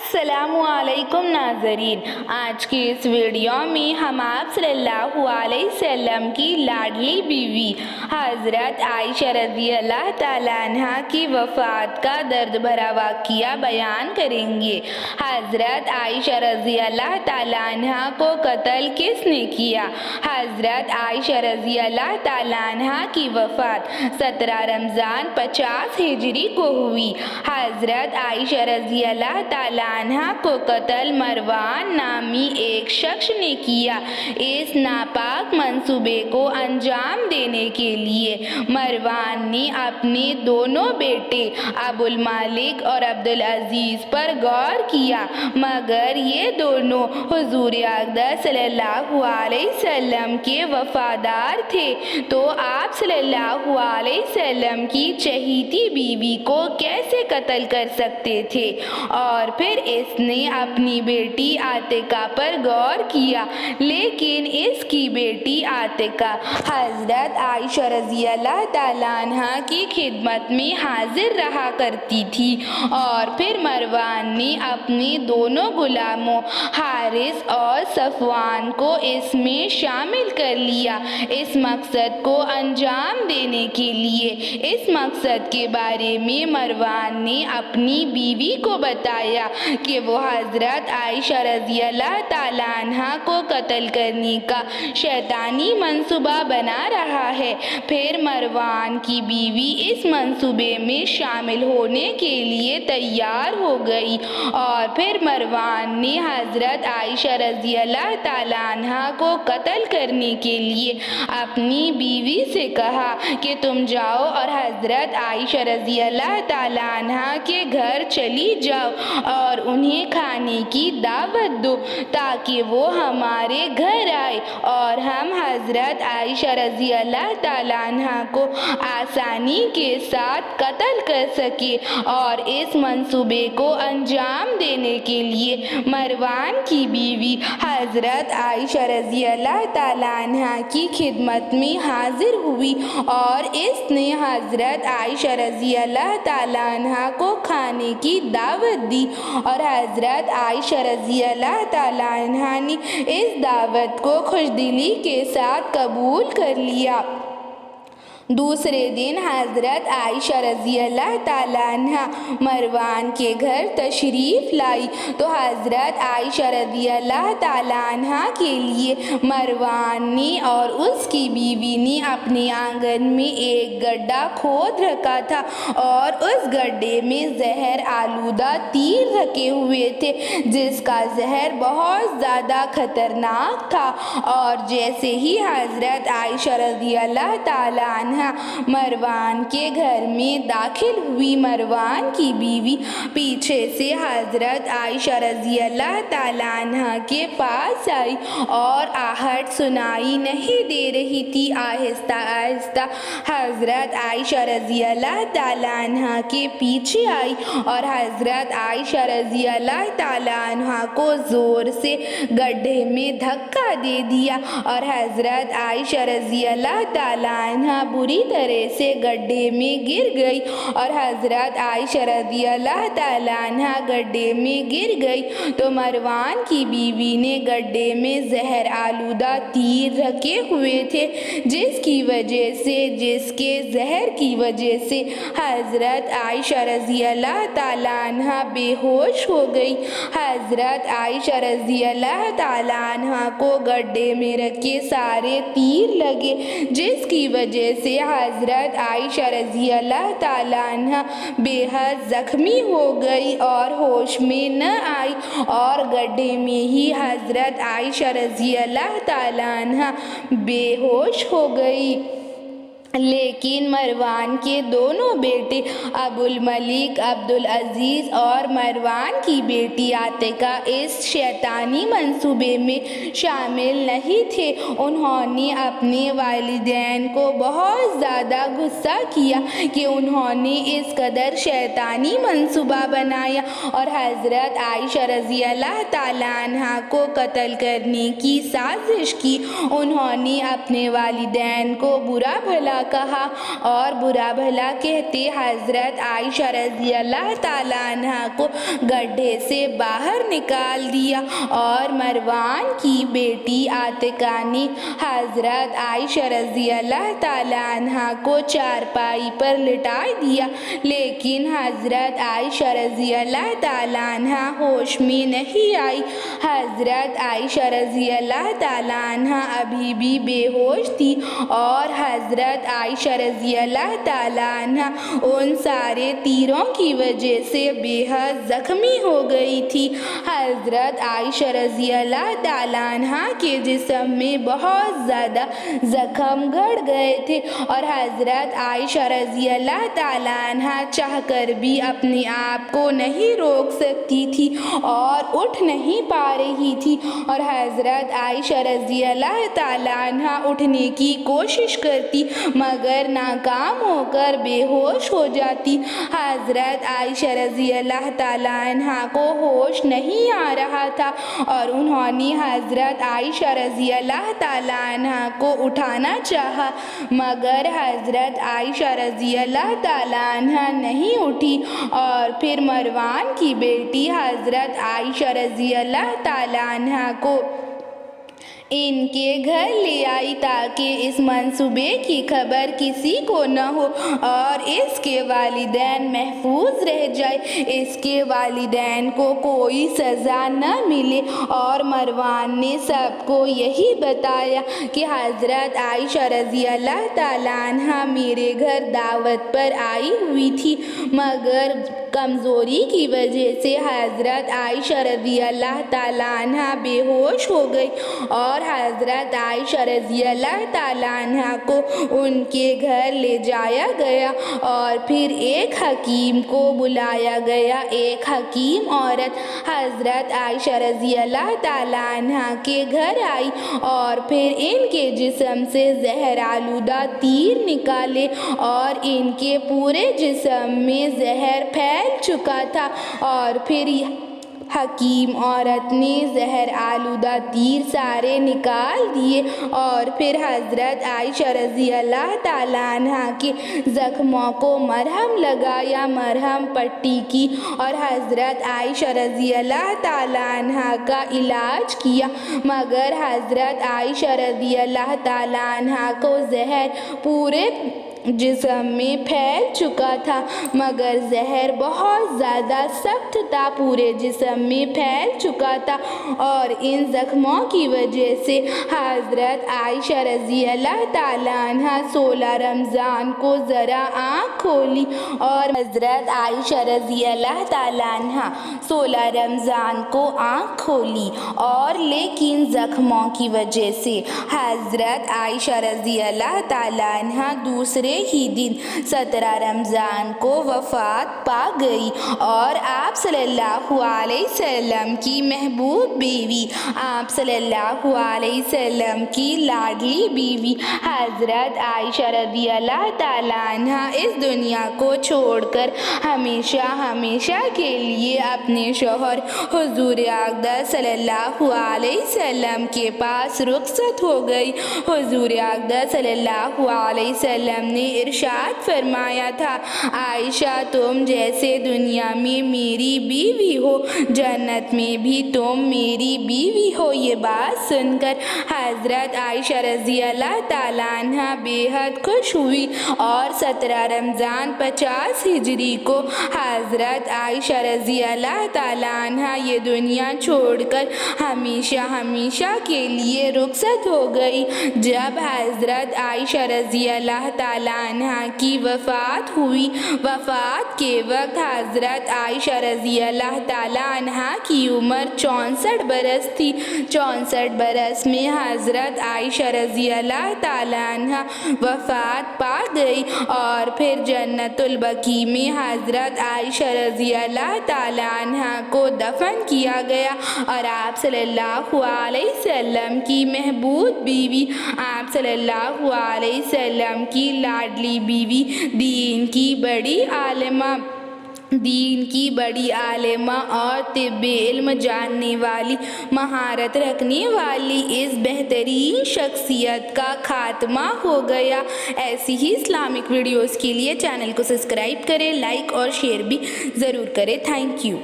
السلام علیکم ناظرین، آج کی اس ویڈیو میں ہم آپ صلی اللہ علیہ وسلم کی لاڈلی بیوی حضرت عائشہ رضی اللہ تعالیٰ عنہ کی وفات کا درد بھرا واقعہ بیان کریں گے۔ حضرت عائشہ رضی اللہ تعالیٰ عنہ کو قتل کس نے کیا؟ حضرت عائشہ رضی اللہ تعالیٰ عنہ کی وفات 17 رمضان 50 ہجری کو ہوئی۔ حضرت عائشہ رضی اللہ تعالیٰ عنہ کو قتل مروان نامی ایک شخص نے کیا۔ اس ناپاک منصوبے کو انجام دینے کے لیے مروان نے اپنے دونوں بیٹے ابو المالک اور عبدالعزیز پر غور کیا، مگر یہ دونوں حضور اقدس صلی اللہ علیہ وسلم کے وفادار تھے، تو آپ صلی اللہ علیہ وسلم کی چہیتی بیوی کو کیسے قتل کر سکتے تھے؟ اور پھر اس نے اپنی بیٹی عاتقہ پر غور کیا، لیکن اس کی بیٹی عاتقہ حضرت عائشہ رضی اللہ تعالیٰ عنہ کی خدمت میں حاضر رہا کرتی تھی۔ اور پھر مروان نے اپنے دونوں غلاموں حارث اور صفوان کو اس میں شامل کر لیا، اس مقصد کو انجام دینے کے لیے۔ اس مقصد کے بارے میں مروان نے اپنی بیوی کو بتایا کہ وہ حضرت عائشہ رضی اللہ تعالیٰ عنہ کو قتل کرنے کا شیطانی منصوبہ بنا رہا ہے۔ پھر مروان کی بیوی اس منصوبے میں شامل ہونے کے لیے تیار ہو گئی، اور پھر مروان نے حضرت عائشہ رضی اللہ تعالیٰ عنہ کو قتل کرنے کے لیے اپنی بیوی سے کہا کہ تم جاؤ اور حضرت عائشہ رضی اللہ تعالیٰ عنہ کے گھر چلی جاؤ اور انہیں کھانے کی دعوت دو تاکہ وہ ہمارے گھر آئے اور ہم حضرت عائشہ رضی اللہ تعالیٰ عنہ کو آسانی کے ساتھ قتل کر سکے۔ اور اس منصوبے کو انجام دینے کے لیے مروان کی بیوی حضرت عائشہ رضی اللہ تعالیٰ عنہ کی خدمت میں حاضر ہوئی، اور اس نے حضرت عائشہ رضی اللہ تعالیٰ عنہ کو کھانے کی دعوت دی، اور حضرت عائشہ رضی اللہ تعالیٰ عنہ نے اس دعوت کو خوشدلی کے ساتھ قبول کر لیا۔ دوسرے دن حضرت عائشہ رضی اللہ تعالیٰ عنہ مروان کے گھر تشریف لائی، تو حضرت عائشہ رضی اللہ تعالیٰ عنہ کے لیے مروان نے اور اس کی بیوی نے اپنے آنگن میں ایک گڈھا کھود رکھا تھا، اور اس گڈھے میں زہر آلودہ تیر رکھے ہوئے تھے، جس کا زہر بہت زیادہ خطرناک تھا۔ اور جیسے ہی حضرت عائشہ رضی اللہ تعالیٰ عنہ مروان کے گھر میں داخل ہوئی، مروان کی بیوی پیچھے سے حضرت عائشہ رضی اللہ تعالیٰ عنہ کے پاس آئی، اور آہٹ سنائی نہیں دے رہی تھی۔ آہستہ آہستہ حضرت عائشہ رضی اللہ تعالیٰ عنہ کے پیچھے آئی، اور حضرت عائشہ رضی اللہ تعالیٰ عنہ کو زور سے گڈھے میں دھکا دے دیا، اور حضرت عائشہ رضی اللہ تعالیٰ عنہ بری طرح سے گڈھے میں گر گئی، اور حضرت عائشہ رضی اللہ تعالیٰ عنہ گڈھے میں گر گئی، تو مروان کی بیوی نے گڈھے میں زہر آلودہ تیر رکھے ہوئے تھے، جس کے زہر کی وجہ سے حضرت عائشہ رضی اللہ تعالیٰ عنہ بے ہوش ہو گئی۔ حضرت عائشہ رضی اللہ تعالیٰ عنہ کو گڈھے میں رکھے سارے تیر لگے، جس کی وجہ سے حضرت عائشہ رضی اللہ تعالیٰ عنہ بے حد زخمی ہو گئی اور ہوش میں نہ آئی، اور گڈھے میں ہی حضرت عائشہ رضی اللہ تعالیٰ عنہ بے ہوش ہو گئی۔ لیکن مروان کے دونوں بیٹے ابو الملک، عبدالعزیز اور مروان کی بیٹی عاتقہ اس شیطانی منصوبے میں شامل نہیں تھے۔ انہوں نے اپنے والدین کو بہت زیادہ غصہ کیا کہ انہوں نے اس قدر شیطانی منصوبہ بنایا اور حضرت عائشہ رضی اللہ تعالیٰ عنہ کو قتل کرنے کی سازش کی۔ انہوں نے اپنے والدین کو برا بھلا بھلا کہا اور برا بھلا کہتے حضرت عائشہ رضی اللہ تعالیٰ عنہ کو گڈھے سے باہر نکال دیا اور مروان کی بیٹی عاتکہ نے حضرت عائشہ رضی اللہ تعالیٰ عنہ کو چارپائی پر لٹا دیا، لیکن حضرت عائشہ رضی اللہ تعالیٰ عنہ ہوش میں نہیں آئی۔ حضرت عائشہ رضی اللہ تعالیٰ عنہ ابھی بھی بے ہوش تھی اور حضرت عائشہ رضی اللہ تعالیٰ عنہ ان سارے تیروں کی وجہ سے بے حد زخمی ہو گئی تھی۔ حضرت عائشہ رضی اللہ تعالیٰ عنہ کے جسم میں بہت زیادہ زخم گھڑ گئے تھے اور حضرت عائشہ رضی اللہ تعالیٰ عنہ چاہ کر بھی اپنے آپ کو نہیں روک سکتی تھی اور اٹھ نہیں پا رہی تھی، اور حضرت عائشہ رضی اللہ تعالیٰ عنہ اٹھنے کی کوشش کرتی مگر ناکام ہو کر بے ہوش ہو جاتی۔ حضرت عائشہ رضی اللہ تعالیٰ عنہ کو ہوش نہیں آ رہا تھا اور انہوں نے حضرت عائشہ رضی اللہ تعالیٰ عنہ کو اٹھانا چاہا مگر حضرت عائشہ رضی اللہ تعالیٰ عنہ نہیں اٹھی، اور پھر مروان کی بیٹی حضرت عائشہ رضی اللہ تعالیٰ عنہ کو ان کے گھر لے آئی تاکہ اس منصوبے کی خبر کسی کو نہ ہو اور اس کے والدین محفوظ رہ جائے، اس کے والدین کو کوئی سزا نہ ملے۔ اور مروان نے سب کو یہی بتایا کہ حضرت عائشہ رضی اللہ تعالیٰ عنہ میرے گھر دعوت پر آئی ہوئی تھی مگر کمزوری کی وجہ سے حضرت عائشہ رضی اللہ تعالیٰ عنہ بے ہوش ہو گئی اور حضرت عائشہ رضی اللہ تعالیٰ عنہ کو ان کے گھر لے جایا گیا اور پھر ایک حکیم کو بلایا گیا۔ ایک حکیم عورت حضرت عائشہ رضی اللہ تعالیٰ عنہ کے گھر آئی اور پھر ان کے جسم سے زہر آلودہ تیر نکالے اور ان کے پورے جسم میں زہر پھیل چکا تھا، اور پھر حکیم عورت نے زہر آلودہ تیر سارے نکال دیے اور پھر حضرت عائشہ رضی اللہ تعالیٰ عنہ کے زخموں کو مرہم لگایا، مرہم پٹی کی اور حضرت عائشہ رضی اللہ تعالیٰ عنہ کا علاج کیا مگر حضرت عائشہ رضی اللہ تعالیٰ عنہ کو زہر پورے جسم میں پھیل چکا تھا مگر زہر بہت زیادہ سخت تھا، پورے جسم میں پھیل چکا تھا، اور ان زخموں کی وجہ سے حضرت عائشہ رضی اللہ تعالیٰ عنہ 16 رمضان کو ذرا آنکھ کھولی اور حضرت عائشہ رضی اللہ تعالیٰ عنہ 16 رمضان کو آنکھ کھولی اور لیکن زخموں کی وجہ سے حضرت عائشہ رضی اللہ تعالیٰ عنہ دوسرے ہی دن 17 رمضان کو وفات پا گئی اور آپ صلی اللہ علیہ وسلم کی محبوب بیوی، آپ صلی اللہ علیہ وسلم کی لاڈلی بیوی حضرت عائشہ رضی اللہ تعالیٰ عنہ اس دنیا کو چھوڑ کر ہمیشہ ہمیشہ کے لیے اپنے شوہر حضور اقدس صلی اللہ علیہ وسلم کے پاس رخصت ہو گئی۔ حضور اقدس صلی اللہ علیہ وسلم نے ارشاد فرمایا تھا، عائشہ تم جیسے دنیا میں میری بیوی ہو جنت میں بھی تم میری بیوی ہو۔ یہ بات سن کر حضرت عائشہ رضی اللہ تعالیٰ عنہ بے حد خوش ہوئی اور 17 رمضان 50 ہجری کو حضرت عائشہ رضی اللہ تعالیٰ عنہ یہ دنیا چھوڑ کر ہمیشہ ہمیشہ کے لیے رخصت ہو گئی۔ جب حضرت عائشہ رضی اللہ تعالیٰ عنہ کی وفات ہوئی، وفات کے وقت حضرت عائشہ رضی اللہ تعالیٰ عنہ کی عمر 64 برس تھی۔ 64 برس میں حضرت عائشہ رضی اللہ تعالیٰ عنہ وفات پا گئی اور پھر جنت البقیع میں حضرت عائشہ رضی اللہ تعالیٰ عنہ کو دفن کیا گیا اور آپ صلی اللہ علیہ وسلم کی محبوب بیوی، آپ صلی اللہ علیہ وسلم کی لاڈلی بیوی، دین کی بڑی عالمہ دین کی بڑی عالمہ اور طب علم جاننے والی، مہارت رکھنے والی اس بہترین شخصیت کا خاتمہ ہو گیا۔ ایسی ہی اسلامک ویڈیوز کے لیے چینل کو سبسکرائب کریں، لائک اور شیئر بھی ضرور کریں۔ Thank you.